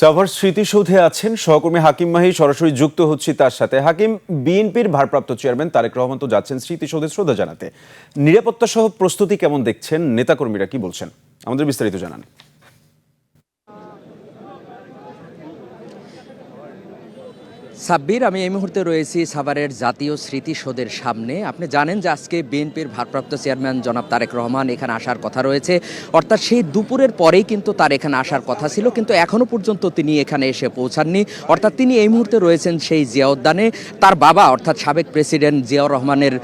সাভার স্মৃতিসৌধে আছেন সহকর্মী হাকিম মাহি, সরাসরি যুক্ত হচ্ছি তার সাথে। হাকিম, বিএনপির ভারপ্রাপ্ত চেয়ারম্যান তারেক রহমান তো যাচ্ছেন স্মৃতিসৌধে শ্রদ্ধা জানাতে। নিরাপত্তা সহ প্রস্তুতি কেমন দেখছেন? নেতাকর্মীরা কি বলছেন? আমাদের বিস্তারিত জানান। সাব্বির, আমি এই মুহূর্তে রয়েছি সাভারের জাতীয় স্মৃতিসৌধের সামনে। আপনি জানেন যে আজকে বিএনপির ভারপ্রাপ্ত চেয়ারম্যান জনাব তারেক রহমান এখানে আসার কথা রয়েছে, অর্থাৎ সেই দুপুরের পরেই কিন্তু তার এখানে আসার কথা ছিল, কিন্তু এখনও পর্যন্ত তিনি এখানে এসে পৌঁছাননি। অর্থাৎ তিনি এই মুহূর্তে রয়েছেন সেই জিয়া উদ্যানে। তার বাবা অর্থাৎ সাবেক প্রেসিডেন্ট জিয়াউর রহমানের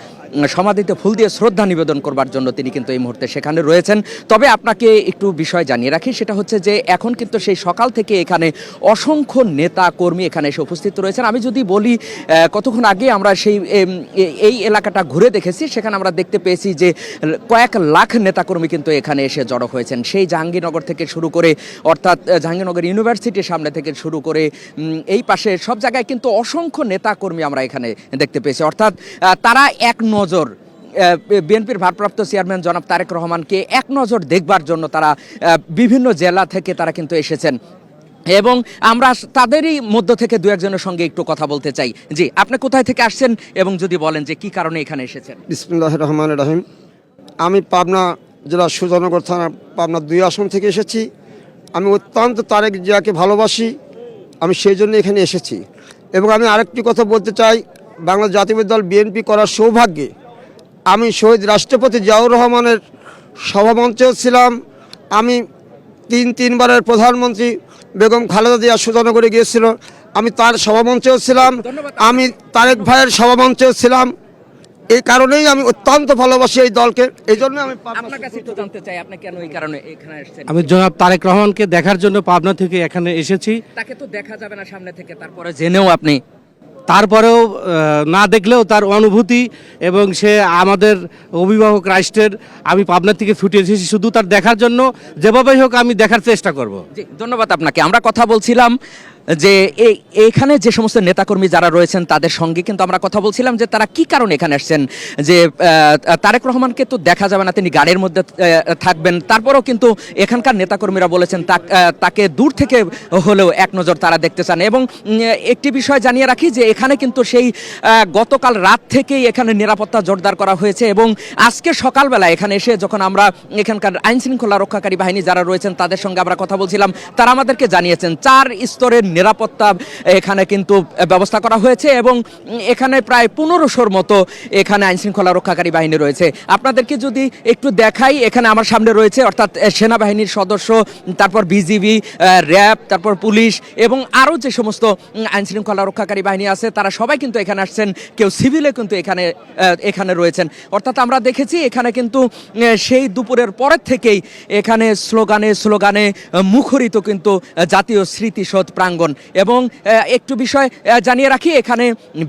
সমাধিতে ফুল দিয়ে শ্রদ্ধা নিবেদন করবার জন্য তিনি কিন্তু এই মুহূর্তে সেখানে রয়েছেন। তবে আপনাকে একটু বিষয় জানিয়ে রাখি, সেটা হচ্ছে যে এখন কিন্তু সেই সকাল থেকে এখানে অসংখ্য নেতা কর্মী এখানে এসে উপস্থিত রয়েছেন। আমি যদি বলি, কতক্ষণ আগে আমরা এই এলাকাটা ঘুরে দেখেছি, সেখানে আমরা দেখতে পেয়েছি যে কয়েক লাখ নেতাকর্মী কিন্তু এখানে এসে জড়ো হয়েছেন। সেই জাহাঙ্গীরনগর থেকে শুরু করে, অর্থাৎ জাহাঙ্গীরনগর ইউনিভার্সিটির সামনে থেকে শুরু করে এই পাশে সব জায়গায় কিন্তু অসংখ্য নেতাকর্মী আমরা এখানে দেখতে পেয়েছি। অর্থাৎ তারা এক নজর বিএনপির ভারপ্রাপ্ত চেয়ারম্যান জনাব তারেক রহমানকে এক নজর দেখবার জন্য তারা বিভিন্ন জেলা থেকে তারা কিন্তু এসেছেন, এবং আমরা তাদেরই মধ্য থেকে দু একজনের সঙ্গে একটু কথা বলতে চাই। জি, আপনি কোথায় থেকে আসছেন এবং যদি বলেন যে কি কারণে এখানে এসেছেন। বিসমিল্লাহির রহমানির রহিম। আমি পাবনা জেলা সুজানগর থানা পাবনা 2 আসন থেকে এসেছি। আমি অত্যন্ত তারেক জিয়াকে ভালোবাসি, আমি সেই জন্য এখানে এসেছি। এবং আমি আরেকটি কথা বলতে চাই, বাংলা জাতীয়তাবাদী দল বিএনপি করার সৌভাগ্যে আমি শহীদ রাষ্ট্রপতি জিয়াউর রহমানের সভামঞ্চেও ছিলাম। আমি তিনবারের প্রধানমন্ত্রী বেগম খালেদা জিয়া সুজানগরে গিয়েছিল, আমি তার সভামঞ্চেও ছিলাম। আমি তারেক ভাইয়ের সভামঞ্চেও ছিলাম। এই কারণেই আমি অত্যন্ত ভালোবাসি এই দলকে। এই জন্য আমি আপনার কাছে একটু জানতে চাই, আপনি কেন এই কারণে এখানে এসেছেন। আমি জনাব তারেক রহমানকে দেখার জন্য পাবনা থেকে এখানে এসেছি। তাকে তো দেখা যাবে না সামনে থেকে, তারপরে জেনেও আপনি তারপরেও না দেখলেও তার অনুভূতি, এবং সে আমাদের অভিভাবক রাষ্ট্রের, আমি পাবনা থেকে ছুটে এসেছি শুধু তার দেখার জন্য। যেভাবেই হোক আমি দেখার চেষ্টা করব। জি, ধন্যবাদ আপনাকে। আমরা কথা বলছিলাম যে এখানে যে সমস্ত নেতাকর্মী যারা রয়েছেন তাদের সঙ্গে কিন্তু আমরা কথা বলছিলাম যে তারা কি কারণে এখানে আসছেন। যে তারেক রহমানকে তো দেখা যাবে না, তিনি গাড়ির মধ্যে থাকবেন, তারপরেও কিন্তু এখানকার নেতাকর্মীরা বলেছেন তাকে দূর থেকে হলেও এক নজর তারা দেখতে চান। এবং একটি বিষয় জানিয়ে রাখি যে এখানে কিন্তু সেই গতকাল রাত থেকেই এখানে নিরাপত্তা জোরদার করা হয়েছে, এবং আজকে সকালবেলা এখানে এসে যখন আমরা এখানকার আইন শৃঙ্খলা রক্ষাকারী বাহিনী যারা রয়েছেন তাদের সঙ্গে আমরা কথা বলছিলাম, তারা আমাদেরকে জানিয়েছেন 4 স্তরের নিরাপত্তা এখানে কিন্তু ব্যবস্থা করা হয়েছে, এবং এখানে প্রায় 1500-র মতো এখানে আইন শৃঙ্খলা রক্ষাকারী বাহিনী রয়েছে। আপনাদেরকে যদি একটু দেখাই, এখানে আমার সামনে রয়েছে অর্থাৎ সেনাবাহিনীর সদস্য, তারপর বিজিবি, র্যাব, তারপর পুলিশ এবং আরও যে সমস্ত আইন শৃঙ্খলা রক্ষাকারী বাহিনী আছে তারা সবাই কিন্তু এখানে আসছেন। কেউ সিভিলে কিন্তু এখানে রয়েছেন। অর্থাৎ আমরা দেখেছি এখানে কিন্তু সেই দুপুরের পরের থেকেই এখানে স্লোগানে মুখরিত কিন্তু জাতীয় স্মৃতিসৌধ প্রাঙ্গণ। এবং একটু বিষয় জানিয়ে রাখি, এখানে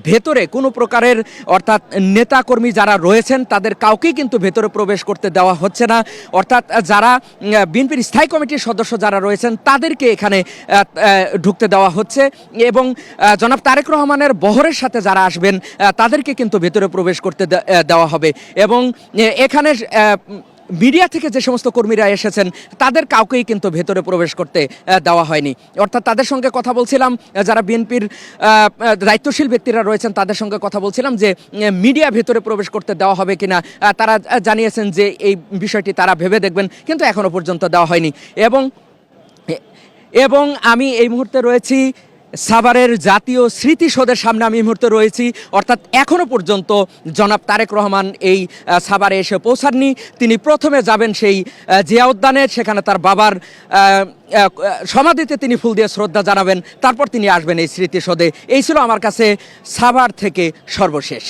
ভেতরে কোনো প্রকারের অর্থাৎ নেতাকর্মী যারা রয়েছেন তাদের কাউকেই কিন্তু ভেতরে প্রবেশ করতে দেওয়া হচ্ছে না। অর্থাৎ যারা বিএনপির স্থায়ী কমিটির সদস্য যারা রয়েছেন তাদেরকে এখানে ঢুকতে দেওয়া হচ্ছে, এবং জনাব তারেক রহমানের বহরের সাথে যারা আসবেন তাদেরকে কিন্তু ভেতরে প্রবেশ করতে দেওয়া হবে। এবং এখানে মিডিয়া থেকে যে সমস্ত কর্মীরা এসেছেন তাদের কাউকেই কিন্তু ভেতরে প্রবেশ করতে দেওয়া হয়নি। অর্থাৎ তাদের সঙ্গে কথা বলছিলাম, যারা বিএনপির দায়িত্বশীল ব্যক্তিরা রয়েছেন তাদের সঙ্গে কথা বলছিলাম যে মিডিয়া ভেতরে প্রবেশ করতে দেওয়া হবে কিনা। তারা জানিয়েছেন যে এই বিষয়টি তারা ভেবে দেখবেন, কিন্তু এখনও পর্যন্ত দেওয়া হয়নি। এবং আমি এই মুহূর্তে রয়েছি সাভারের জাতীয় স্মৃতিসৌধের সামনে। আমি এই মুহূর্তে রয়েছি, অর্থাৎ এখনও পর্যন্ত জনাব তারেক রহমান এই সাভারে এসে পৌঁছাননি। তিনি প্রথমে যাবেন সেই জিয়া উদ্যানে, সেখানে তার বাবার সমাধিতে তিনি ফুল দিয়ে শ্রদ্ধা জানাবেন, তারপর তিনি আসবেন এই স্মৃতিসৌধে। এই ছিল আমার কাছে সাভার থেকে সর্বশেষ।